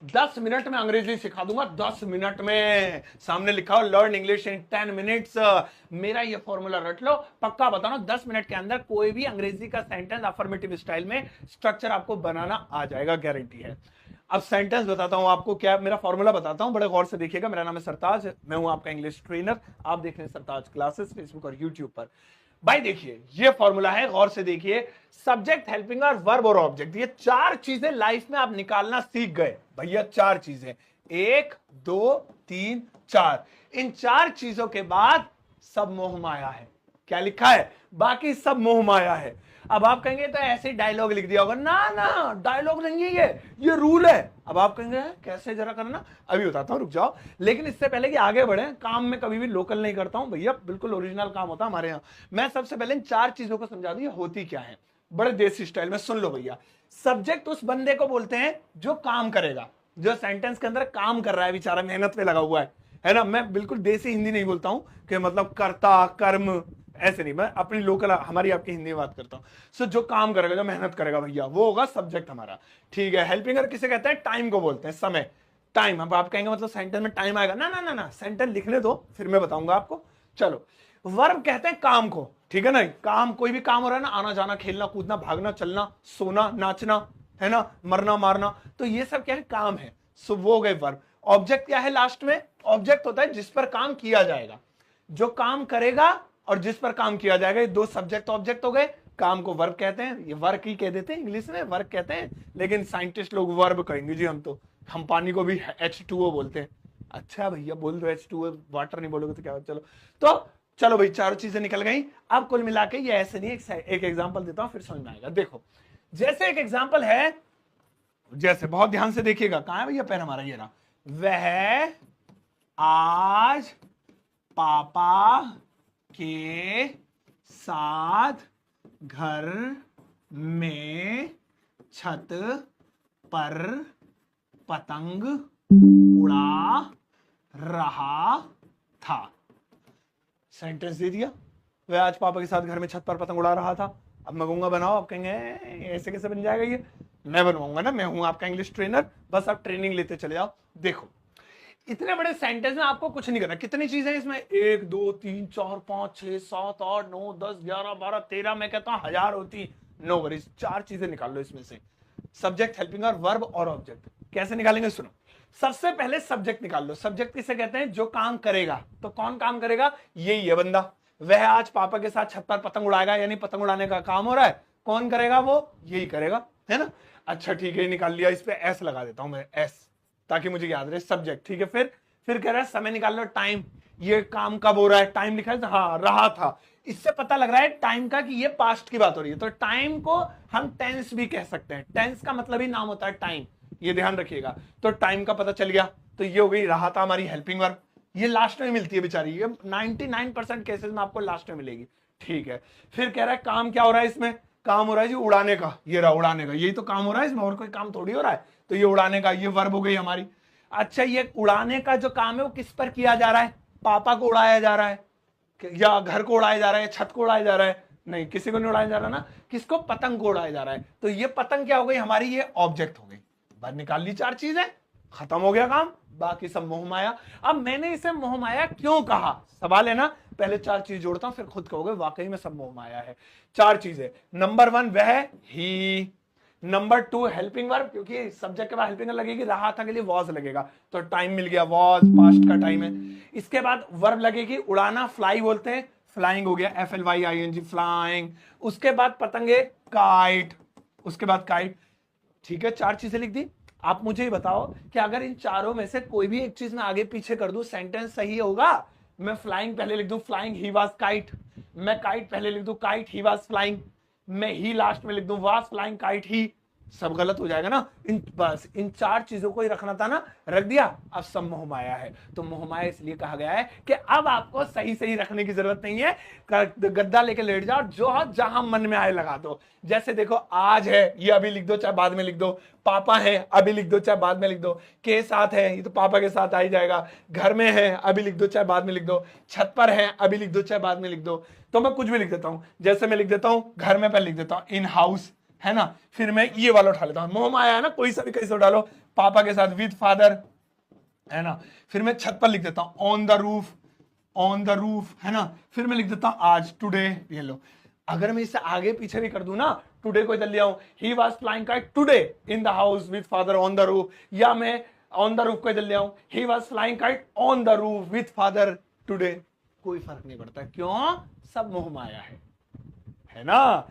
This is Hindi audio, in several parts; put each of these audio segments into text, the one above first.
10 मिनट में अंग्रेजी सिखा दूंगा, 10 मिनट में। सामने लिखा हो लर्न इंग्लिश इन 10 मिनट्स। मेरा ये फॉर्मूला रट लो, पक्का बता रहा हूं 10 मिनट के अंदर कोई भी अंग्रेजी का सेंटेंस अफर्मेटिव स्टाइल में स्ट्रक्चर आपको बनाना आ जाएगा, गारंटी है। अब सेंटेंस बताता हूं आपको, क्या मेरा फॉर्मूला बताता हूं, बड़े गौर से देखिएगा। मेरा नाम है सरताज, मैं हूं आपका इंग्लिश ट्रेनर। आप देख रहे हैं सरताज क्लासेस फेसबुक और यूट्यूब पर। भाई देखिए ये फॉर्मूला है, गौर से देखिए। सब्जेक्ट, हेल्पिंग और वर्ब और ऑब्जेक्ट, ये 4 चीजें लाइफ में आप निकालना सीख गए भैया। 4 चीजें, 1 2 3 4। इन 4 चीजों के बाद सब मोह माया है। क्या लिखा है? बाकी सब मोह माया है। अब आप कहेंगे तो ऐसे डायलॉग लिख दिया होगा, ना ना डायलॉग नहीं है ये रूल है। अब आप कहेंगे कैसे, जरा करना, अभी बताता हूं, रुक जाओ। लेकिन इससे पहले कि आगे बढ़े, काम में कभी भी लोकल नहीं करता हूं भैया, बिल्कुल ओरिजिनल काम होता है हमारे यहाँ। मैं सबसे पहले इन 4 चीजों को समझा दूं ये होती क्या है, बड़े देसी स्टाइल में। सुन लो भैया। सब्जेक्ट उस बंदे को बोलते हैं जो काम करेगा, जो सेंटेंस के अंदर काम कर रहा है, बेचारा मेहनत पे लगा हुआ है ना। मैं बिल्कुल देसी हिंदी नहीं बोलता हूं कि मतलब कर्ता कर्म, ऐसे नहीं, मैं अपनी लोकल हमारी आपकी हिंदी में बात करता हूं। सो जो काम करेगा, जो मेहनत करेगा भैया, वो होगा सब्जेक्ट हमारा। ठीक है। हेल्पिंगर किसे कहते हैं? टाइम को बोलते हैं, समय, टाइम। अब आप कहेंगे मतलब सेंटेंस में टाइम आएगा, ना ना ना ना, सेंटेंस लिखने दो फिर मैं बताऊंगा आपको। चलो, वर्ब कहते हैं काम को, ठीक है ना। काम, कोई भी काम हो रहा है ना, आना जाना, खेलना कूदना, भागना चलना, सोना नाचना, है ना, मरना मारना, तो ये सब क्या है? काम है। सो वो हो गए वर्ब। ऑब्जेक्ट क्या है लास्ट में? ऑब्जेक्ट होता है जिस पर काम किया जाएगा, जो काम करेगा और जिस पर काम किया जाएगा। ये 2 सब्जेक्ट ऑब्जेक्ट हो गए। काम को वर्ब कहते हैं, ये वर्क ही कह देते हैं इंग्लिश में, वर्क कहते हैं, लेकिन साइंटिस्ट लोग वर्ब कहेंगे जी। हम पानी को भी H2O बोलते हैं। अच्छा भैया बोल दो H2O, वाटर नहीं बोलोगे तो क्या? चलो भाई, 4 चीजें निकल गई। अब कुल मिला के ये ऐसे नहीं, एक एग्जाम्पल देता हूं फिर समझ में आएगा। देखो, जैसे एक एग्जाम्पल है, जैसे बहुत ध्यान से देखिएगा। कहां है भैया पेन हमारा? ये रहा। वह आज पापा के साथ घर में छत पर पतंग उड़ा रहा था। सेंटेंस दे दिया। वह आज पापा के साथ घर में छत पर पतंग उड़ा रहा था। अब मैं कहूंगा बनाओ, आप कहेंगे ऐसे कैसे बन जाएगा ये? मैं बनवाऊंगा ना, मैं हूं आपका इंग्लिश ट्रेनर, बस आप ट्रेनिंग लेते चले जाओ। देखो, इतने बड़े सेंटेंस में आपको कुछ नहीं करना। कितनी चीजें हैं इसमें? 1 2 3 4 5 6 7 8 9 10 11 12 13, मैं कहता हूं 1000 होती। नो वरीज, 4 चीजें निकाल लो इसमें से। सब्जेक्ट, हेल्पिंग और वर्ब और ऑब्जेक्ट। कैसे निकालेंगे सुनो। सबसे पहले सब्जेक्ट निकाल लो। सब्जेक्ट किसे कहते हैं? जो काम करेगा। तो कौन काम करेगा? यही है बंदा। वह आज पापा के साथ छत पर पतंग उड़ाएगा, यानी पतंग उड़ाने का काम हो रहा है। कौन करेगा? वो यही करेगा, है ना। अच्छा ठीक है, निकाल लिया। इस पे एस लगा देता हूं मैं, एस, ताकि मुझे याद रहे। सब्जेक्ट, ठीक है। फिर कह रहा है समय निकाल लो, टाइम। ये काम कब हो रहा है? टाइम लिखा है, हाँ रहा था। इससे पता लग रहा है टाइम का कि ये पास्ट की बात हो रही है। तो टाइम को हम टेंस भी कह सकते हैं। टेंस का मतलब ही नाम होता है टाइम, ये ध्यान रखिएगा। तो टाइम का पता चल गया। तो ये हो गई रहा था हमारी हेल्पिंग वर्ब। ये लास्ट में मिलती है बेचारी, ये 99% केसेस में आपको लास्ट में मिलेगी। ठीक है। फिर कह रहा है काम क्या हो रहा है इसमें? काम हो रहा है जी उड़ाने का। ये रहा उड़ाने का, यही तो काम हो रहा है इसमें, और कोई काम थोड़ी हो रहा है। तो ये उड़ाने का, ये वर्ब हो गई हमारी। अच्छा, ये उड़ाने का जो काम है वो किस पर किया जा रहा है? पापा को उड़ाया जा रहा है, या घर को उड़ाया जा रहा है, छत को उड़ाया जा रहा है? नहीं, किसी को नहीं उड़ाया जा रहा ना। किसको? पतंग को उड़ाया जा रहा है। तो ये पतंग क्या हो गई हमारी? ये ऑब्जेक्ट हो गई। बात निकाल ली 4 चीजें, खत्म हो गया काम। बाकी सब मोह माया। अब मैंने इसे मोह माया क्यों कहा, सवाल है ना। पहले 4 चीज जोड़ता हूं, फिर खुद कहोगे वाकई में सब मोह माया है। 4 चीजें। नंबर 1 वह, ही। नंबर 2 हेल्पिंग वर्ब, क्योंकि सब्जेक्ट के बाद हेल्पिंग लगेगी, रहा था के लिए वॉज लगेगा, तो टाइम मिल गया, वॉज पास्ट का टाइम है। इसके बाद वर्ब लगेगी उड़ाना, फ्लाई बोलते हैं, फ्लाइंग हो गया, FLYING, फ्लाइंग। उसके बाद पतंगे, काइट। उसके बाद काइट। ठीक है, 4 चीजें लिख दी। आप मुझे ही बताओ कि अगर इन चारों में से कोई भी एक चीज में आगे पीछे कर दूं, सेंटेंस सही होगा? मैं फ्लाइंग पहले लिख दूं, फ्लाइंग ही वाज काइट। मैं काइट पहले लिख दूं, काइट ही वाज फ्लाइंग। मैं ही लास्ट में लिख दूं, वाज फ्लाइंग काइट ही। सब गलत हो जाएगा ना। बस इन 4 चीजों को ही रखना था ना, रख दिया। अब सब मोहमाया है। तो मोहमाया इसलिए कहा गया है कि अब आपको सही सही रखने की जरूरत नहीं है। गद्दा लेके लेट जाओ, जो जहां मन में आए लगा दो। जैसे देखो, आज है, ये अभी लिख दो चाहे बाद में लिख दो। पापा है, अभी लिख दो चाहे बाद में लिख दो। के साथ है, ये तो पापा के साथ आ ही जाएगा। घर में है, अभी लिख दो चाहे बाद में लिख दो। छत पर है, अभी लिख दो चाहे बाद में लिख दो। तो मैं कुछ भी लिख देता हूं। जैसे मैं लिख देता हूं घर में, पहले लिख देता हूं इन हाउस, है ना। फिर मैं ये वाला उठा लेता हूं, मोह माया है ना, कोई सा भी कैसे डालो, पापा के साथ विद फादर, है ना। फिर मैं छत पर लिख देता हूं on the roof, on the roof, है ना। फिर मैं लिख देता हूं आज, टुडे, ये लो। अगर मैं इसे आगे पीछे भी कर दूं ना, टुडे को इधर ले आऊं, he was flying kite today in the house with father on the roof, या मैं ऑन द रूफ को इधर ले आऊं, he was flying kite on the roof with father today, कोई फर्क नहीं पड़ता। क्यों? सब मोह माया है ना।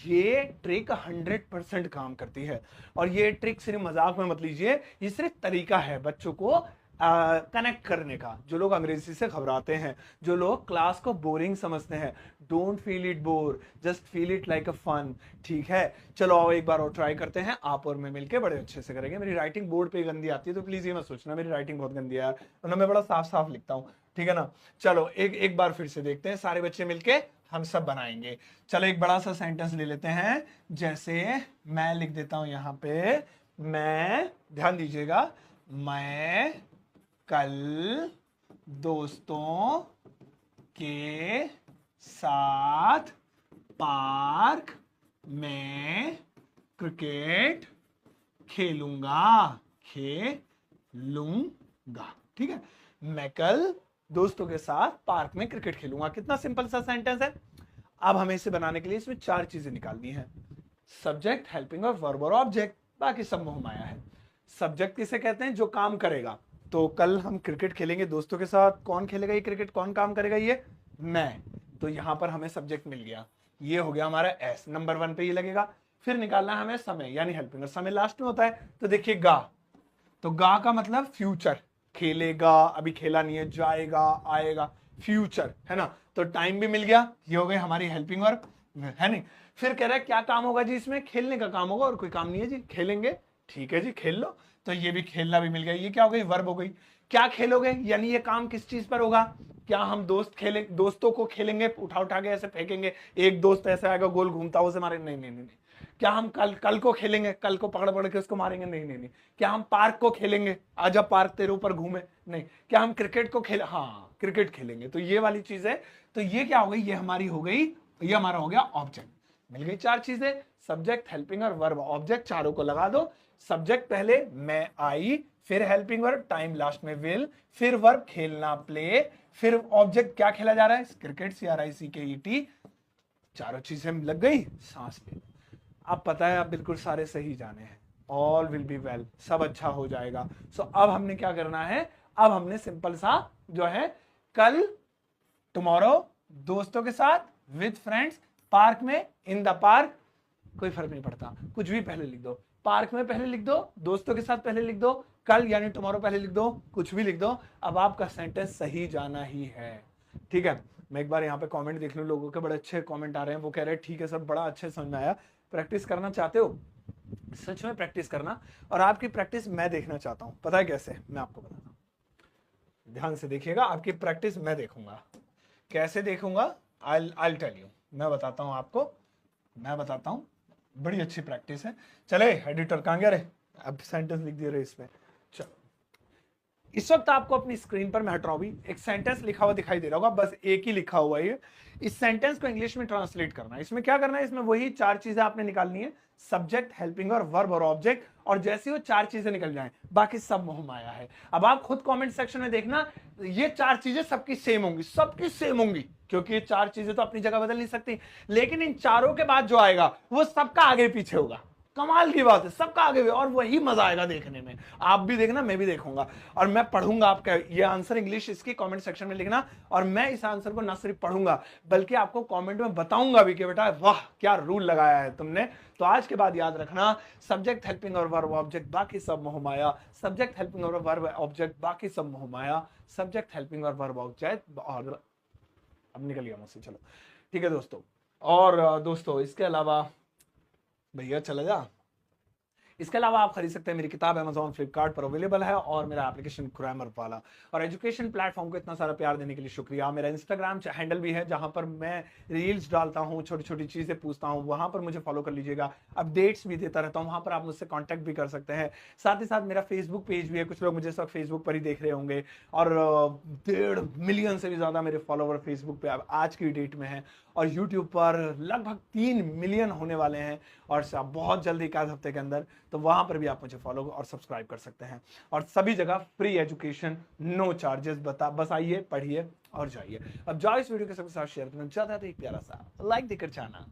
ये ट्रिक 100% काम करती है। और ये ट्रिक सिर्फ मजाक में मत लीजिए, ये सिर्फ तरीका है बच्चों को कनेक्ट करने का। जो लोग अंग्रेजी से घबराते हैं, जो लोग क्लास को बोरिंग समझते हैं, don't feel it bore, just feel it like a fun. ठीक है, चलो आओ एक बार और ट्राई करते हैं, आप और मैं मिलके बड़े अच्छे से करेंगे। मेरी राइटिंग बोर्ड पे गंदी आती है तो प्लीज ये मत सोचना मेरी राइटिंग बहुत गंदी है यार, वरना मैं बड़ा साफ साफ लिखता हूँ, ठीक है ना। चलो एक बार फिर से देखते हैं, सारे बच्चे मिलके हम सब बनाएंगे। चलो एक बड़ा सा सेंटेंस ले लेते हैं, जैसे मैं लिख देता हूं यहां पे, मैं, ध्यान दीजिएगा, मैं कल दोस्तों के साथ पार्क में क्रिकेट खेलूंगा, ठीक है। मैं कल दोस्तों के साथ पार्क में क्रिकेट खेलूंगा। कितना सिंपल सा सेंटेंस है। अब हमें इसे बनाने के लिए इसमें 4 चीजें निकालनी है, सब्जेक्ट, हेल्पिंग और वर्ब और ऑब्जेक्ट, बाकी सब मोह माया है। सब्जेक्ट किसे कहते हैं? जो काम करेगा। तो कल हम क्रिकेट खेलेंगे दोस्तों के साथ, कौन खेलेगा ये क्रिकेट, कौन काम करेगा? ये मैं। तो यहां पर हमें सब्जेक्ट मिल गया, ये हो गया हमारा एस, नंबर 1 पे ये लगेगा। फिर निकालना है हमें समय यानी हेल्पिंग, और समय लास्ट में होता है। तो देखिए गा, तो गा का मतलब फ्यूचर, खेलेगा, अभी खेला नहीं है, जाएगा, आएगा, फ्यूचर, है ना। तो टाइम भी मिल गया, ये हो गई हमारी हेल्पिंग वर्ब, है नहीं। फिर कह रहा है क्या काम होगा जी इसमें? खेलने का काम होगा, और कोई काम नहीं है जी, खेलेंगे, ठीक है जी, खेल लो। तो ये भी खेलना भी मिल गया, ये क्या हो गई? वर्ब हो गई। क्या खेलोगे यानी ये काम किस चीज पर होगा? क्या हम दोस्तों को खेलेंगे, उठा उठा के ऐसे फेंकेंगे, एक दोस्त ऐसे आएगा गोल घूमता हुआ, उसे मारेंगे? नहीं नहीं नहीं। क्या हम कल को खेलेंगे, कल को पकड़ पकड़ के उसको मारेंगे? नहीं नहीं नहीं। क्या हम पार्क को खेलेंगे, आजा पार्क तेरे ऊपर घूमे? नहीं। क्या हम क्रिकेट को हाँ क्रिकेट खेलेंगे। तो ये वाली चीज है। तो ये क्या हो गई? ये हमारी हो गई, ये हमारा हो गया ऑब्जेक्ट। मिल गई 4 चीजें, सब्जेक्ट, हेल्पिंग और वर्ब, ऑब्जेक्ट, चारों को लगा दो। सब्जेक्ट पहले मैं, आई, फिर हेल्पिंग वर्ब, टाइम लास्ट में विल, फिर वर्ब खेलना, प्ले, फिर ऑब्जेक्ट क्या खेला जा रहा है? Cricket, CRICKET। चारों चीजें लग गई, सांस ले। अब पता है आप बिल्कुल सारे सही जाने हैं, ऑल विल बी वेल, सब अच्छा हो जाएगा। सो अब हमने क्या करना है? अब हमने सिंपल सा जो है, कल, टुमारो, दोस्तों के साथ, विद फ्रेंड्स, पार्क में, इन द पार्क, कोई फर्क नहीं पड़ता, कुछ भी पहले लिख दो। पार्क में पहले लिख दो, दोस्तों के साथ पहले लिख दो, कल यानी टुमारो पहले लिख दो, कुछ भी लिख दो। अब आपका सेंटेंस सही जाना ही है, ठीक है। मैं एक बार यहाँ पे कमेंट देख लूं, लोगों के बड़े अच्छे कमेंट आ रहे हैं, वो कह रहे हैं ठीक है सब, बड़ा अच्छे समझ में आया। प्रैक्टिस करना चाहते हो? सच में प्रैक्टिस करना, और आपकी प्रैक्टिस मैं देखना चाहता हूं। पता है कैसे? मैं आपको बताता हूं, ध्यान से देखिएगा। आपकी प्रैक्टिस मैं देखूंगा। कैसे देखूंगा? आई टेल यू, मैं बताता हूं आपको, मैं बताता हूं। बड़ी अच्छी प्रैक्टिस है। चले एडिटर कहां गया रे? अब सेंटेंस लिख दिए रे इसमें। चलो, इस वक्त आपको अपनी स्क्रीन पर, मैं हट रहा हूं, भी एक सेंटेंस लिखा हुआ दिखाई दे रहा होगा, बस एक ही लिखा हुआ है। इस सेंटेंस को इंग्लिश में ट्रांसलेट करना है। इसमें क्या करना है? इसमें वही 4 चीजें आपने निकालनी है, सब्जेक्ट, हेल्पिंग और वर्ब और ऑब्जेक्ट, और जैसे वो 4 चीजें निकल जाएं, बाकी सब मोह माया है। अब आप खुद कमेंट सेक्शन में देखना, ये 4 चीजें सबकी सेम होंगी, सबकी सेम होंगी, क्योंकि ये 4 चीजें तो अपनी जगह बदल नहीं सकती, लेकिन इन चारों के बाद जो आएगा वो सबका आगे पीछे होगा। कमाल की बात है, सबका आगे भी, और वही मजा आएगा देखने में। आप भी देखना, मैं भी देखूंगा, और मैं पढ़ूंगा आपका ये आंसर इंग्लिश, इसकी कमेंट सेक्शन में लिखना। और मैं इस आंसर को ना सिर्फ पढ़ूंगा, बल्कि आपको कमेंट में बताऊंगा भी कि बेटा वाह क्या रूल लगाया है तुमने। तो आज के बाद याद रखना, सब्जेक्ट, हेल्पिंग और वर्ब, ऑब्जेक्ट, बाकी सब मोह माया। सब्जेक्ट, हेल्पिंग और वर्ब, ऑब्जेक्ट, बाकी सब मोह माया। सब्जेक्ट, हेल्पिंग और वर्ब, ऑब्जेक्ट, और अब निकल गया मुझसे, चलो ठीक है दोस्तों। और दोस्तों इसके अलावा, भैया चला जा, इसके अलावा आप खरीद सकते हैं मेरी किताब Amazon फ्लिपकार्ट पर अवेलेबल है, और मेरा एप्लीकेशन ग्रामर वाला। और एजुकेशन प्लेटफॉर्म को इतना सारा प्यार देने के लिए शुक्रिया। मेरा इंस्टाग्राम हैंडल भी है जहां पर मैं रील्स डालता हूं, छोटी छोटी चीजें पूछता हूं, वहां पर मुझे फॉलो कर लीजिएगा। अपडेट्स भी देता रहता हूं, वहां पर आप मुझसे कॉन्टैक्ट भी कर सकते हैं। साथ ही साथ मेरा फेसबुक पेज भी है, कुछ लोग मुझे इस वक्त फेसबुक पर ही देख रहे होंगे, और 1.5 मिलियन से भी ज्यादा मेरे फॉलोवर फेसबुक पे आज की डेट में है, और यूट्यूब पर लगभग 3 मिलियन होने वाले हैं, और बहुत जल्दी एक आध हफ्ते के अंदर। तो वहां पर भी आप मुझे फॉलो और सब्सक्राइब कर सकते हैं, और सभी जगह फ्री एजुकेशन, नो चार्जेस। बस आइए, पढ़िए और जाइए। अब जाओ इस वीडियो के सबके साथ शेयर करना, ज्यादा तो एक प्यारा सा लाइक देकर जाना।